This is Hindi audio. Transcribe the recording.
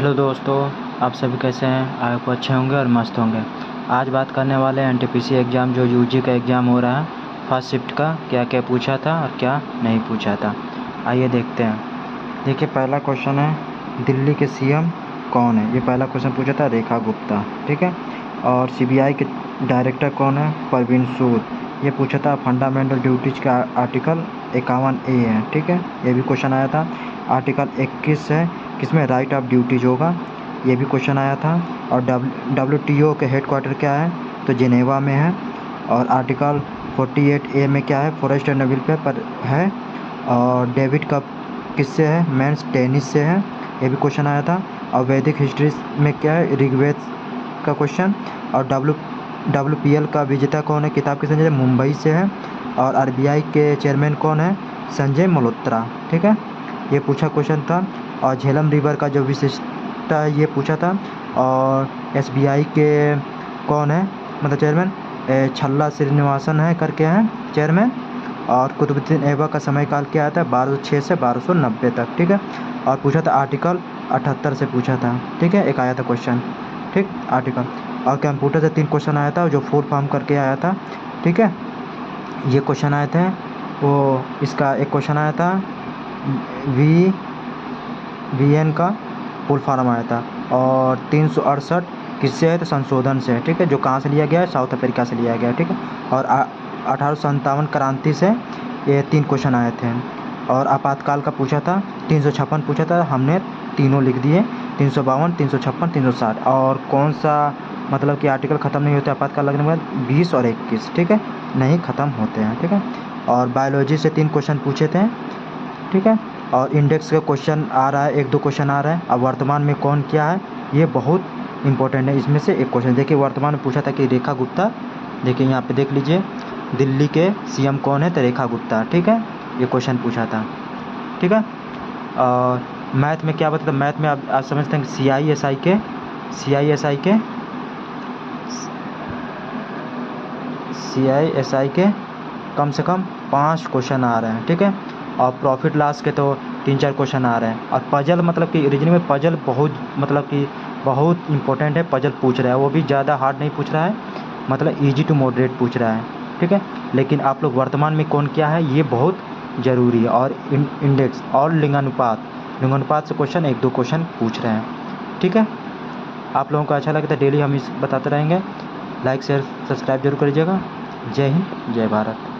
हेलो दोस्तों, आप सभी कैसे हैं। आप अच्छे होंगे और मस्त होंगे। आज बात करने वाले हैं एनटीपीसी एग्ज़ाम जो यूजी का एग्ज़ाम हो रहा है फर्स्ट शिफ्ट का, क्या क्या पूछा था और क्या नहीं पूछा था। आइए देखते हैं। देखिए, पहला क्वेश्चन है दिल्ली के सीएम कौन है। ये पहला क्वेश्चन पूछा था रेखा गुप्ता, ठीक है। और सीबीआई के डायरेक्टर कौन है, परवीन सूद। ये पूछा था फंडामेंटल ड्यूटीज़ का आर्टिकल 51A है, ठीक है। ये भी क्वेश्चन आया था। आर्टिकल 21 है किसमें राइट ऑफ ड्यूटीज होगा, ये भी क्वेश्चन आया था। और WTO के हेडक्वार्टर क्या है, तो जिनेवा में है। और आर्टिकल 48A में क्या है, फॉरेस्ट एंड वेलफेयर पर है। और डेविड कप किससे है, मेंस टेनिस से है, ये भी क्वेश्चन आया था। और वैदिक हिस्ट्री में क्या है, ऋग्वेद का क्वेश्चन। और WPL का विजेता कौन है, किताब किसने लिखी, मुंबई से है। और RBI के चेयरमैन कौन है, संजय मल्होत्रा, ठीक है। ये पूछा क्वेश्चन था। और झेलम रिवर का जो विशिष्टता है ये पूछा था। और SBI के कौन है, मतलब चेयरमैन छल्ला श्रीनिवासन है करके हैं चेयरमैन। और कुतुबुद्दीन ऐबक का समय काल क्या आता है, 1206 से 1290 तक, ठीक है। और पूछा था आर्टिकल 78 से पूछा था, ठीक है। एक आया था क्वेश्चन, ठीक, आर्टिकल। और कंप्यूटर से 3 क्वेश्चन आया था जो फुल फॉर्म करके आया था, ठीक है। ये क्वेश्चन आए थे। वो इसका एक क्वेश्चन आया था VN का फुल फॉर्म आया था। और 368 किससे है, तो संशोधन से है, ठीक है। जो कहाँ से लिया गया है, साउथ अफ्रीका से लिया गया है, ठीक है। और 1857 क्रांति से ये 3 क्वेश्चन आए थे। और आपातकाल का पूछा था 356 पूछा था, हमने तीनों लिख दिए, 352, 356, 360। और कौन सा मतलब कि आर्टिकल ख़त्म नहीं होते आपातकाल लगने के बाद, 20 और 21, ठीक है, नहीं ख़त्म होते हैं, ठीक है। और बायोलॉजी से 3 क्वेश्चन पूछे थे, ठीक है। और इंडेक्स का क्वेश्चन आ रहा है, 1-2 क्वेश्चन आ रहा है। अब वर्तमान में कौन क्या है, ये बहुत इंपॉर्टेंट है। इसमें से एक क्वेश्चन देखिए, वर्तमान में पूछा था कि रेखा गुप्ता, देखिए यहाँ पे देख लीजिए, दिल्ली के सीएम कौन है, तो रेखा गुप्ता, ठीक है। ये क्वेश्चन पूछा था, ठीक है। और मैथ में क्या बता था, मैथ में आप समझते हैं कि CISI के कम से कम 5 क्वेश्चन आ रहे हैं, ठीक है। और प्रॉफिट लॉस के तो 3-4 क्वेश्चन आ रहे हैं। और पजल मतलब कि रीजनिंग में पजल बहुत मतलब कि बहुत इंपॉर्टेंट है। पजल पूछ रहा है, वो भी ज़्यादा हार्ड नहीं पूछ रहा है, मतलब इजी टू मॉडरेट पूछ रहा है, ठीक है। लेकिन आप लोग वर्तमान में कौन क्या है ये बहुत ज़रूरी है। और इंडेक्स और लिंगानुपात से क्वेश्चन 1-2 क्वेश्चन पूछ रहे हैं, ठीक है। आप लोगों को अच्छा लगता है डेली हम इस बताते रहेंगे। लाइक शेयर सब्सक्राइब जरूर करिएगा। जय हिंद, जय भारत।